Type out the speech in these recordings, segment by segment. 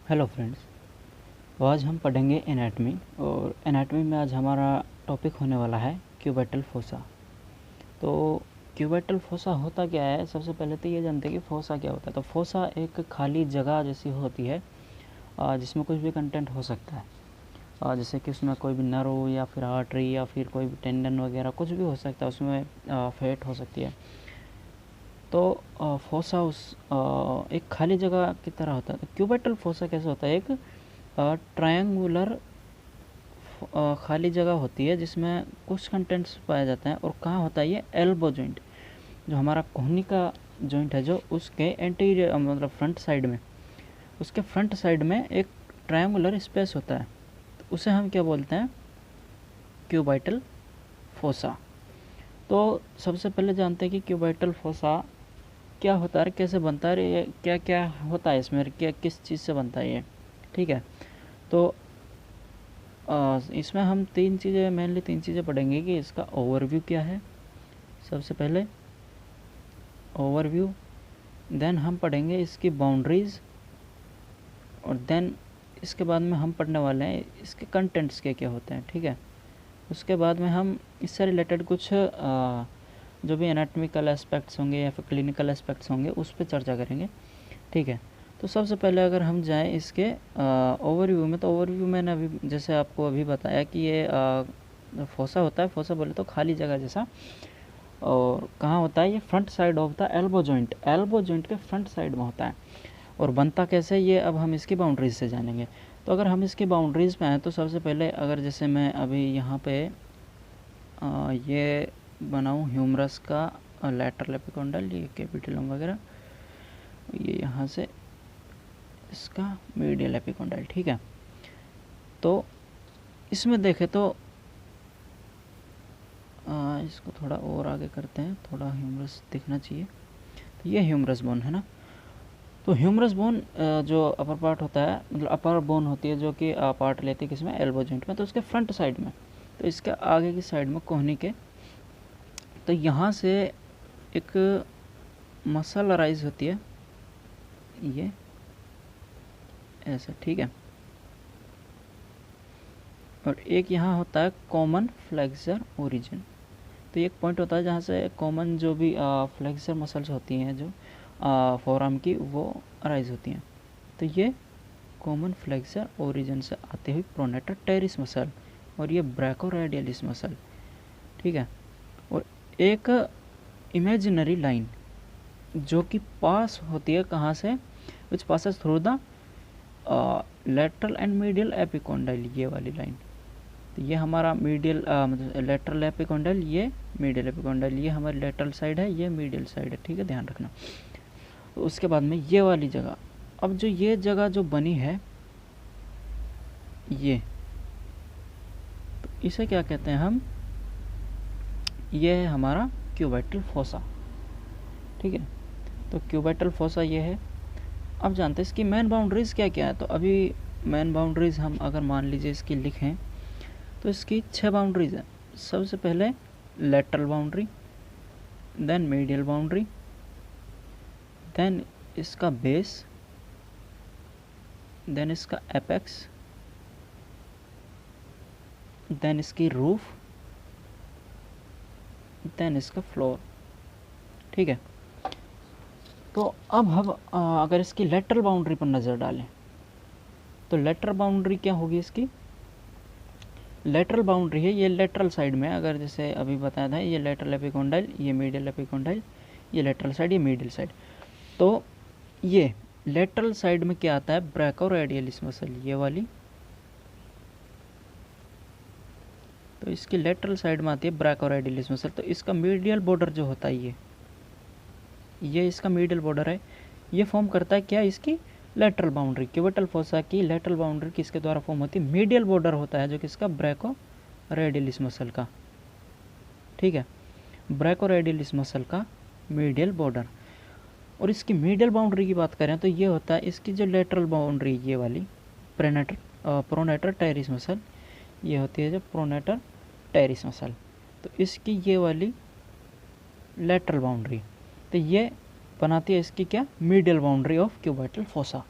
Hello friends. तो आज हम पढ़ेंगे एनाटमी, और एनाटमी में आज हमारा टॉपिक होने वाला है क्यूबिटल फोसा। तो क्यूबिटल फोसा होता क्या है? सबसे पहले तो ये जानते हैं कि फोसा क्या होता है। तो फोसा एक खाली जगह जैसी होती है जिसमें कुछ भी कंटेंट हो सकता है, जैसे कि उसमें कोई भी नर्व या फिर आर्टरी या फिर कोई भी टेंडन वगैरह कुछ भी हो सकता है, उसमें फैट हो सकती है। तो फोसा एक खाली जगह की तरह होता है। तो क्यूबिटल फोसा कैसे होता है? एक ट्रायंगुलर खाली जगह होती है जिसमें कुछ कंटेंट्स पाए जाते हैं। और कहाँ होता है ये? एल्बो जॉइंट, जो हमारा कोहनी का जॉइंट है, जो उसके एंटीरियर मतलब फ्रंट साइड में, उसके फ्रंट साइड में एक ट्रायंगुलर स्पेस होता है। तो उसे हम क्या बोलते हैं? Cubital fossa. तो सबसे पहले जानते हैं कि क्यूबिटल फोसा क्या होता है, कैसे बनता है, ये क्या क्या होता है इसमें, क्या किस चीज़ से बनता है ये। ठीक है। तो इसमें हम मेनली तीन चीज़ें पढ़ेंगे कि इसका ओवरव्यू क्या है। सबसे पहले ओवरव्यू, देन हम पढ़ेंगे इसकी बाउंड्रीज़, और देन इसके बाद में हम पढ़ने वाले हैं इसके कंटेंट्स क्या क्या होते हैं। ठीक है। उसके बाद में हम इससे रिलेटेड कुछ जो भी एनाटॉमिकल एस्पेक्ट्स होंगे या फिर क्लिनिकल एस्पेक्ट्स होंगे उस पर चर्चा करेंगे। ठीक है। तो सबसे पहले अगर हम जाएं इसके ओवरव्यू में, तो ओवरव्यू मैंने अभी जैसे आपको अभी बताया कि ये फोसा होता है। फोसा बोले तो खाली जगह जैसा। और कहाँ होता है ये? Front side of the elbow joint, elbow joint के फ्रंट साइड में होता है। और बनता कैसे ये अब हम इसकी बाउंड्रीज से जानेंगे। तो अगर हम इसकी बाउंड्रीज़ पे आएँ तो सबसे पहले अगर जैसे मैं अभी यहाँ पे ये बनाऊँ ह्यूमरस का लैटरल एपिकोंडल, ये कैपिटलम वगैरह, ये यहाँ से इसका मीडियल एपिकोंडाइल। ठीक है। तो इसमें देखें तो इसको थोड़ा और आगे करते हैं, थोड़ा ह्यूमरस दिखना चाहिए। तो ये ह्यूमरस बोन है ना। तो ह्यूमरस बोन जो अपर पार्ट होता है, मतलब अपर बोन होती है जो कि पार्ट लेती है किसमें? एल्बो जॉइंट में। तो उसके फ्रंट साइड में, तो इसके आगे की साइड में कोहनी के, तो यहाँ से एक मसल अराइज होती है, ये ऐसा। ठीक है। और एक यहाँ होता है कॉमन फ्लेक्सर ओरिजिन। तो एक पॉइंट होता है जहाँ से कॉमन जो भी फ्लेक्सर मसल्स होती हैं जो फोरआर्म की, वो अराइज होती हैं। तो ये कॉमन फ्लेक्सर ओरिजिन से आते हुए प्रोनेटर टेरिस मसल, और ये ब्रैकोरेडियलिस मसल। ठीक है। और एक इमेजिनरी लाइन जो कि पास होती है कहाँ से? विच passes through the lateral and medial epicondyle, ये वाली लाइन। तो ये हमारा मीडियल मतलब लेटरल एपिकोंडाइल, ये मीडियल एपिकोंडाइल, ये हमारी लेटरल साइड है, ये मीडियल साइड है। ठीक है, ध्यान रखना। तो उसके बाद में ये वाली जगह, अब जो ये जगह जो बनी है ये, तो इसे क्या कहते हैं हम? ये है हमारा क्यूबिटल फोसा। ठीक है। तो क्यूबिटल फोसा ये है। अब जानते हैं इसकी मेन बाउंड्रीज क्या क्या है। तो अभी मेन बाउंड्रीज हम अगर मान लीजिए इसकी लिखें तो इसकी 6 बाउंड्रीज हैं। सबसे पहले lateral boundary, then medial boundary, then इसका बेस, देन इसका एपेक्स, देन इसकी रूफ, देन इसका फ्लोर। ठीक है। तो अब हम अगर इसकी लेटरल बाउंड्री पर नज़र डालें तो लेटरल बाउंड्री क्या होगी इसकी? लेटरल बाउंड्री है ये लेटरल साइड में, अगर जैसे अभी बताया था ये लेटरल एपिकोंडाइल, ये मीडियल एपिकोंडाइल, ये लेटरल साइड, ये मीडियल साइड। तो ये लेटरल साइड में क्या आता है? ब्रैकोरेडियलिस मसल, ये वाली। तो इसकी लेटरल साइड में आती है ब्रैकोरेडियलिस मसल। तो इसका मीडियल बॉर्डर जो होता है ये इसका मीडियल बॉर्डर है। ये फॉर्म करता है क्या? इसकी लेटरल बाउंड्री। क्यूबिटल फोसा की लेटरल बाउंड्री किसके द्वारा फॉर्म होती है? मीडियल बॉर्डर होता है जो किसका? ब्रैकोरेडियलिस मसल का। ठीक है। ब्रैकोरेडियलिस मसल का मीडियल बॉर्डर। और इसकी मीडियल बाउंड्री की बात करें तो ये होता है इसकी जो लेटरल बाउंड्री, ये वाली प्रोनेटर टेरिस मसल, ये होती है जो प्रोनेटर टेरिस मसल। तो इसकी ये वाली लेटरल बाउंड्री, तो ये बनाती है इसकी क्या? Medial boundary of cubital fossa.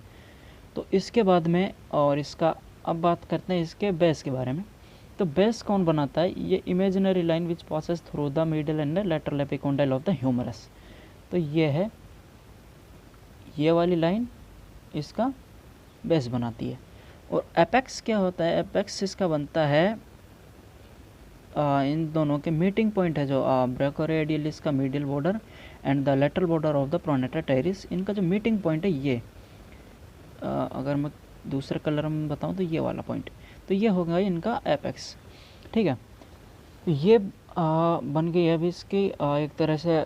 तो इसके बाद में और इसका अब बात करते हैं इसके बेस के बारे में। तो बेस कौन बनाता है? ये imaginary line which passes through the middle and lateral epicondyle of the humerus. तो ये है, ये वाली लाइन इसका बेस बनाती है। और एपेक्स क्या होता है? एपेक्स इसका बनता है इन दोनों के मीटिंग पॉइंट है जो ब्रैकोरेडियलिस का middle border and the lateral border of the pronator teres, इनका जो मीटिंग पॉइंट है ये अगर मैं दूसरे कलर में बताऊं तो ये वाला पॉइंट, तो ये होगा इनका एपेक्स। ठीक है, तो ये बन गई है अभी इसकी एक तरह से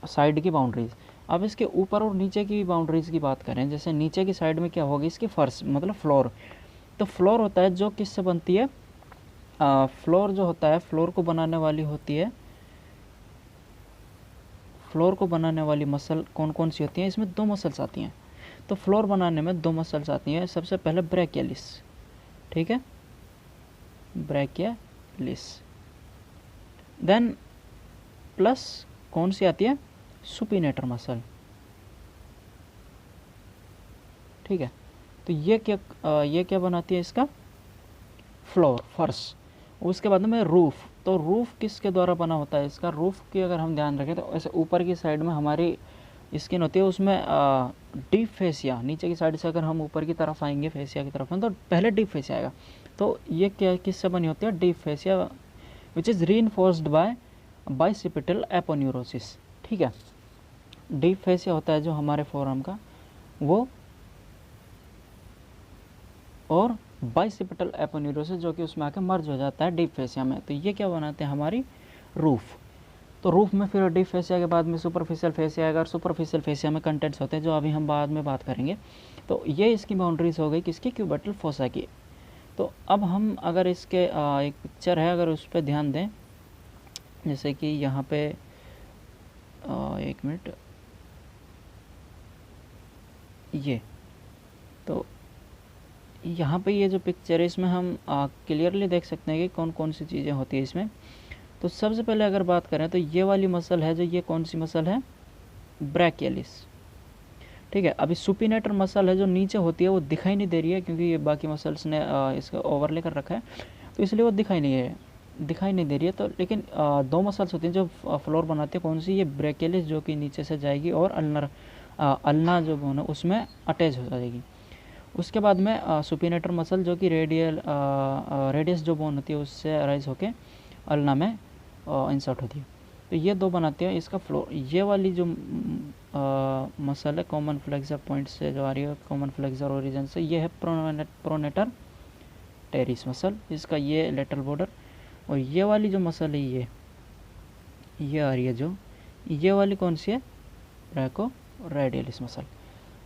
साइड की बाउंड्रीज। अब इसके ऊपर और नीचे की बाउंड्रीज की बात करें, जैसे नीचे की साइड में क्या होगी? इसकी फर्श मतलब फ्लोर। तो फ्लोर होता है जो किससे बनती है? फ्लोर जो होता है, फ्लोर को बनाने वाली होती है, फ्लोर को बनाने वाली मसल कौन कौन सी होती हैं? इसमें दो मसल्स आती हैं। तो फ्लोर बनाने में दो मसल्स आती हैं। सबसे पहले ब्रैकियलिस, ठीक है, ब्रैकियलिस, देन प्लस कौन सी आती है? Supinator muscle. ठीक है, तो ये क्या बनाती है? इसका फ्लोर, फर्श। उसके बाद में रूफ। तो रूफ किसके द्वारा बना होता है? इसका रूफ की अगर हम ध्यान रखें तो ऐसे ऊपर की साइड में हमारी स्किन होती है, उसमें डीप फेसिया, नीचे की साइड से अगर हम ऊपर की तरफ आएंगे फेसिया की तरफ तो पहले डीप फेसिया आएगा। तो ये क्या किससे बनी होती है? Deep fascia which is reinforced by bicipital aponeurosis. ठीक है, डीप फेसिया होता है जो हमारे फोरआर्म का वो, और बाइसिपिटल एपोन्यूरोसिस जो कि उसमें आके मर्ज हो जाता है डीप फेसिया में। तो ये क्या बनाते हैं? हमारी रूफ। तो रूफ में फिर डीप फेसिया के बाद में सुपरफिशियल फेसिया आएगा, और सुपरफिशियल फेसिया में कंटेंट्स होते हैं जो अभी हम बाद में बात करेंगे। तो ये इसकी बाउंड्रीज हो गई किसकी? क्यूबिटल फोसा की। तो अब हम अगर इसके एक पिक्चर है, अगर उस पर ध्यान दें, जैसे कि यहाँ पे एक मिनट, ये तो यहाँ पे ये जो पिक्चर है इसमें हम क्लियरली देख सकते हैं कि कौन कौन सी चीज़ें होती है इसमें। तो सबसे पहले अगर बात करें तो ये वाली मसल है जो, ये कौन सी मसल है? ब्रैकियलिस। ठीक है, अभी सुपिनेटर मसल है जो नीचे होती है वो दिखाई नहीं दे रही है क्योंकि ये बाकी मसल्स ने इसका ओवरले कर रखा है, तो इसलिए वो दिखाई नहीं दे रही है। तो लेकिन दो मसल्स होती हैं जो फ्लोर बनाती है। कौन सी? ये ब्रैकियलिस जो कि नीचे से जाएगी, और अल्ना जो बोन है उसमें अटैच हो जाएगी। उसके बाद में सुपिनेटर मसल जो कि रेडियस जो बोन होती है उससे अराइज होके अल्ना में इंसर्ट होती है। तो ये दो बनाते हैं इसका फ्लोर। ये वाली जो मसल है कॉमन फ्लेक्सर पॉइंट से जो आ रही है, कॉमन फ्लेक्सर ओरिजिन से, ये है प्रोनेटर टेरिस मसल, इसका ये लेटरल बॉर्डर। और ये वाली जो मसल है ये आ रही है जो, ये वाली कौन सी है? ब्रैकोरेडियलिस मसल।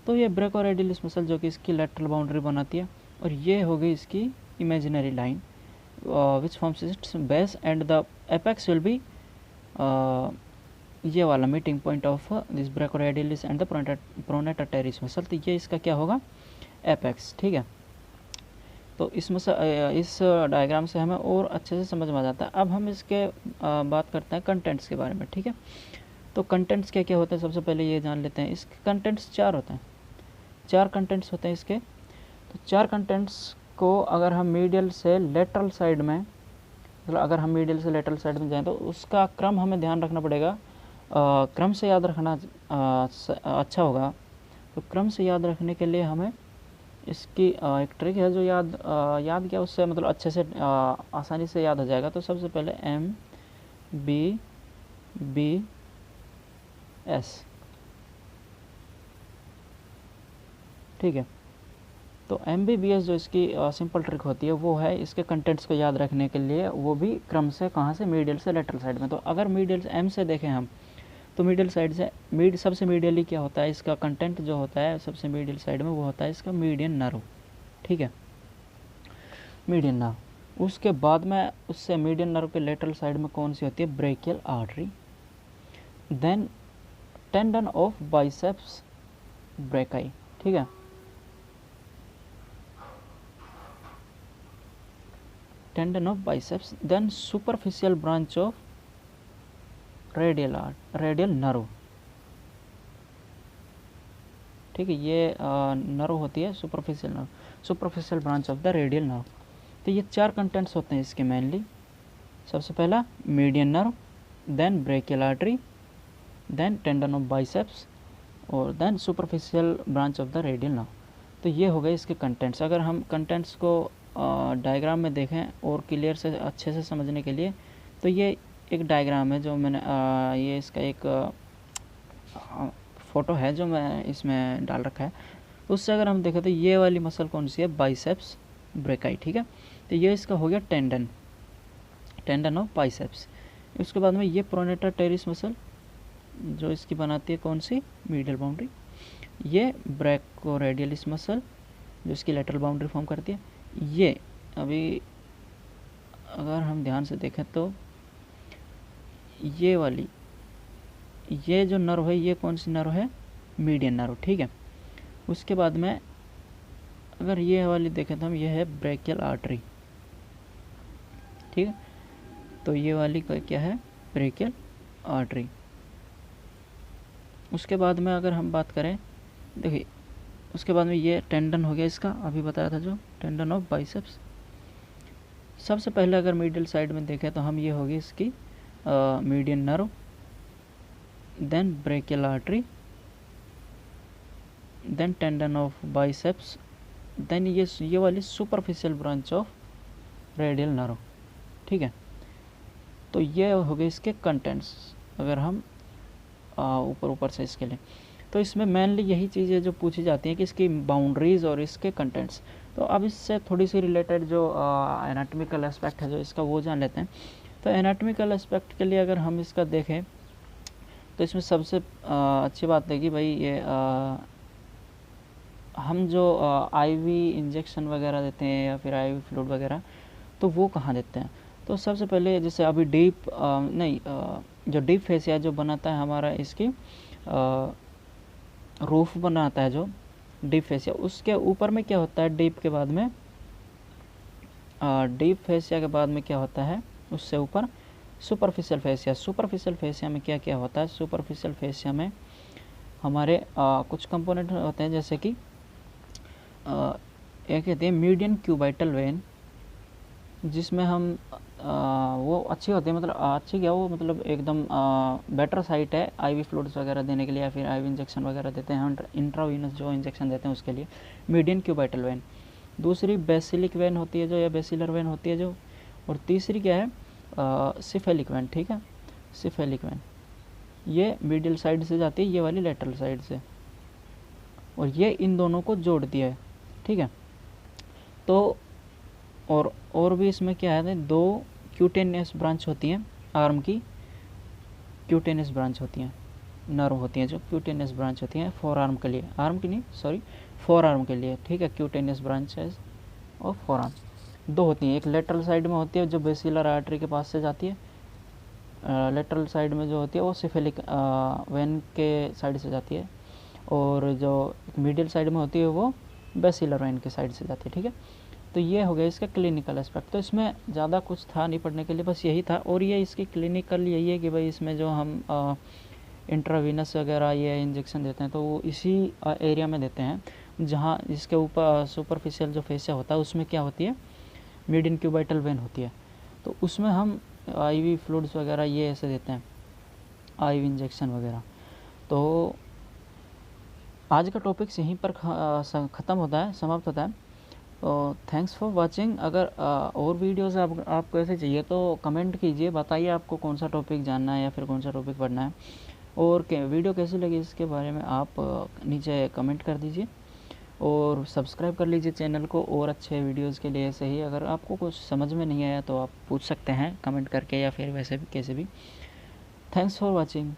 तो ये ब्रैकोरेडियलिस मसल जो कि इसकी लेटरल बाउंड्री बनाती है, और ये हो गई इसकी imaginary line which forms its base and the apex will be ये वाला meeting point of this brachioradialis and the pronator teres muscle. तो ये इसका क्या होगा? एपेक्स। ठीक है, तो इस डायग्राम से हमें और अच्छे से समझ में आ जाता है। अब हम इसके बात करते हैं कंटेंट्स के बारे में। ठीक है, तो कंटेंट्स क्या क्या होते हैं सबसे पहले ये जान लेते हैं। इसके कंटेंट्स 4 होते हैं, 4 कंटेंट्स होते हैं इसके। तो 4 कंटेंट्स को अगर हम मीडियल से लेटरल साइड में, मतलब अगर हम मीडियल से लेटरल साइड में जाएं तो उसका क्रम हमें ध्यान रखना पड़ेगा। क्रम से याद रखना अच्छा होगा। तो क्रम से याद रखने के लिए हमें इसकी एक ट्रिक है जो याद किया उससे मतलब अच्छे से आसानी से याद हो जाएगा। तो सबसे पहले MBBS। ठीक है, तो MBBS जो इसकी सिंपल ट्रिक होती है वो है इसके कंटेंट्स को याद रखने के लिए, वो भी क्रम से, कहाँ से? मीडियल से लेटरल साइड में। तो अगर मीडियल से M से देखें हम, तो मीडियल साइड से सबसे मीडियली क्या होता है? इसका कंटेंट जो होता है सबसे मीडियल साइड में वो होता है इसका मीडियन नर्व। ठीक है, मीडियन नर्व। उसके बाद में उससे मीडियन नर्व के लेटरल साइड में कौन सी होती है? Brachial artery. Then tendon of biceps brachii. ठीक है, tendon of biceps, then superficial branch of radial nerve. ठीक है। ये नर्व होती है superficial nerve, superficial branch of the radial nerve. तो ये 4 कंटेंट्स होते हैं इसके मेनली। सबसे पहला median nerve, then brachial artery, then tendon of biceps और then superficial branch of the radial nerve. तो ये हो गए इसके कंटेंट्स। अगर हम कंटेंट्स को डायग्राम में देखें और क्लियर से अच्छे से समझने के लिए, तो ये एक डायग्राम है जो मैंने ये इसका एक फ़ोटो है जो मैं इसमें डाल रखा है। उससे अगर हम देखें तो ये वाली मसल कौन सी है, बाइसेप्स ब्रेकाई, ठीक है। तो ये इसका हो गया टेंडन, टेंडन ऑफ बाइसेप्स। उसके बाद में ये प्रोनेटर टेरिस मसल जो इसकी बनाती है कौन सी, मीडियल बाउंड्री। ये ब्रैकोरेडियलिस मसल जो इसकी लेटरल बाउंड्री फॉर्म करती है। ये अभी अगर हम ध्यान से देखें तो ये वाली, ये जो नर्व है ये कौन सी नर्व है, मीडियन नर्व, ठीक है। उसके बाद में अगर ये वाली देखें तो हम, ये है ब्रेकियल आर्टरी, ठीक है। तो ये वाली क्या है, ब्रेकियल आर्टरी। उसके बाद में अगर हम बात करें, देखिए उसके बाद में ये टेंडन हो गया इसका, अभी बताया था जो टेंडन ऑफ बाइसेप्स। सबसे पहले अगर मिडिल साइड में देखें तो हम, ये होगी इसकी median nerve, then brachial artery, then tendon of biceps, then ये वाली superficial branch of radial nerve, ठीक है। तो ये हो गए इसके कंटेंट्स अगर हम ऊपर से इसके लिए। तो इसमें मेनली यही चीज़ें जो पूछी जाती हैं कि इसकी बाउंड्रीज और इसके कंटेंट्स। तो अब इससे थोड़ी सी रिलेटेड जो एनाटॉमिकल एस्पेक्ट है जो इसका, वो जान लेते हैं। तो एनाटॉमिकल एस्पेक्ट के लिए अगर हम इसका देखें तो इसमें सबसे अच्छी बात है कि भाई ये हम जो आईवी इंजेक्शन वगैरह देते हैं या फिर आईवी फ्लूइड वगैरह, तो वो कहाँ देते हैं। तो सबसे पहले जैसे अभी जो डीप फेसिया जो बनाता है हमारा, इसकी रूफ बनाता है जो डीप फेसिया, उसके ऊपर में क्या होता है, डीप के बाद में डीप फेसिया के बाद में क्या होता है, उससे ऊपर सुपरफिशियल फेसिया। सुपरफिशियल फेसिया में क्या क्या होता है, सुपरफिशियल फेसिया में हमारे कुछ कंपोनेंट होते हैं, जैसे कि एक कहते हैं मीडियन क्यूबाइटल वेन, जिसमें हम वो अच्छी होती है, मतलब अच्छी क्या, वो मतलब एकदम बेटर साइट है आईवी फ्लूइड्स वगैरह देने के लिए, या फिर आईवी इंजेक्शन वगैरह देते हैं हम, इंट्रावीनस जो इंजेक्शन देते हैं उसके लिए मीडियन क्यूबाइटल वेन। दूसरी बेसिलिक वेन होती है जो, या बेसिलर वेन होती है जो। और तीसरी क्या है, सिफेलिक वेन, ठीक है, सिफेलिक वेन। ये मिडिल साइड से जाती है, ये वाली लेटरल साइड से, और ये इन दोनों को जोड़ दिया है, ठीक है। तो और भी इसमें क्या है, 2 क्यूटेनियस ब्रांच होती हैं आर्म की, क्यूटेनियस ब्रांच होती हैं, नर्व होती हैं जो क्यूटेनियस ब्रांच होती हैं फोर आर्म के लिए, आर्म की नहीं सॉरी, फोर आर्म के लिए, ठीक है। क्यूटेनियस ब्रांचेस और फोर आर्म 2 होती हैं। एक लेटरल साइड में होती है जो बेसिलर आर्टरी के पास से जाती है, लेटरल साइड में जो होती है वो सिफेलिक वेन के साइड से जाती है, और जो मिडिल साइड में होती है वो बेसिलर वेन के साइड से जाती है, ठीक है। तो ये हो गया इसका क्लिनिकल एस्पेक्ट। तो इसमें ज़्यादा कुछ था नहीं पढ़ने के लिए, बस यही था। और ये इसकी क्लिनिकल यही है कि भाई इसमें जो हम इंट्रावीनस वगैरह ये इंजेक्शन देते हैं तो वो इसी एरिया में देते हैं जहाँ इसके ऊपर सुपरफिशियल जो फेसिया होता है उसमें क्या होती है, मीडियन क्यूबाइटल वेन होती है। तो उसमें हम आईवी फ्लूइड्स वगैरह ये ऐसे देते हैं, आईवी इंजेक्शन वगैरह। तो आज का टॉपिक्स यहीं पर ख़त्म होता है, समाप्त होता है। तो थैंक्स फॉर वाचिंग। अगर और वीडियोस आपको ऐसे चाहिए तो कमेंट कीजिए, बताइए आपको कौन सा टॉपिक जानना है या फिर कौन सा टॉपिक पढ़ना है, और वीडियो कैसी लगी इसके बारे में आप नीचे कमेंट कर दीजिए, और सब्सक्राइब कर लीजिए चैनल को और अच्छे वीडियोस के लिए। ऐसे ही अगर आपको कुछ समझ में नहीं आया तो आप पूछ सकते हैं कमेंट करके, या फिर वैसे भी कैसे भी। Thanks for watching.